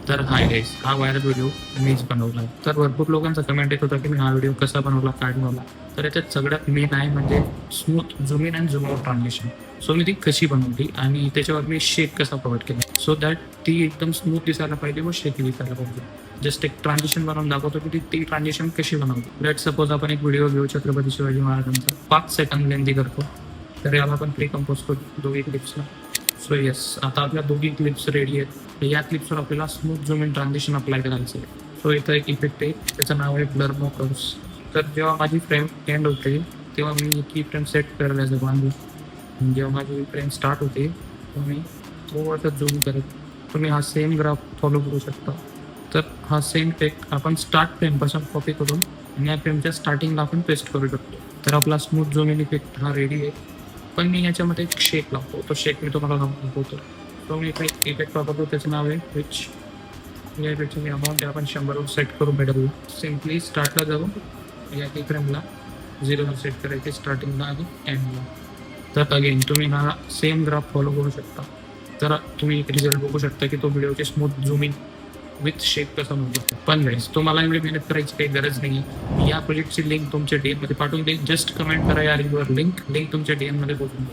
तर hi guys, हा viral video मीच बनवला. तर भरपूर लोकांचा कमेंट येत होता की मी हा व्हिडिओ कसा बनवला, काय बनवला. तर याच्यात सगळ्यात मेन आहे म्हणजे smooth zoom in and zoom out transition. So मी ती कशी बनवली आणि त्याच्यावर मी शेक कसा प्रोव्हाइड केला, सो दॅट ती एकदम स्मूथ दिसायला पाहिजे व शेकी दिसायला पाहिजे. जस्ट एक ट्रान्झिशन बनवून दाखवतो की ती ट्रान्झिशन कशी बनवतो. लेट सपोज आपण एक व्हिडिओ घेऊ छत्रपती शिवाजी महाराजांचा 5 सेकंद लेंदी करतो. तर याला आपण प्री कंपोज करू दोघी क्लिप्सला. सो येस, आता आपल्या दोघी क्लिप्स रेडी आहेत. तर या क्लिप्सवर आपल्याला smooth zoom in transition apply करायचं आहे. सो इथं एक इफेक्ट आहे, त्याचं नाव आहे ब्लर मोकर्स. तर जेव्हा माझी फ्रेम एंड होते तेव्हा मी की फ्रेम सेट करायला जातो आणि जेव्हा माझी फ्रेम स्टार्ट होते तेव्हा मी थोडंसं झूम करत तुम्ही हा सेम ग्राफ फॉलो करू शकता. तर हा सेम इफेक्ट आपण स्टार्ट फ्रेमपासून कॉपी करून आणि या फ्रेमच्या स्टार्टिंगला आपण पेस्ट करू शकतो. तर आपला स्मूथ झूम इन इफेक्ट हा रेडी आहे. पण मी याच्यामध्ये एक शेक लावतो, तो शेक मी तुम्हाला दाखवतो. तो मी एक इफेक्ट वापरतो, त्याचं नाव आहे विच. या इफेक्टची मी अमाऊंट आपण 100वर सेट करून भेटू. सिम्पली स्टार्टला जाऊन या की फ्रेमला 0वर सेट करायचे स्टार्टिंगला आणि एंडला. तर अगेन तुम्ही हा सेम ग्राफ फॉलो करू शकता. तर तुम्ही एक रिझल्ट बघू शकता की तो व्हिडिओचे स्मूथ झूम इन विथ शेक कसं म्हणतो. पण गाईस, तुम्हाला एवढी मेहनत करायची काही गरज नाही. या प्रोजेक्टची लिंक तुमच्या DM मध्ये पाठवून देईन. जस्ट कमेंट करा या लिंकवर लिंक तुमच्या DM मध्ये पोहोचून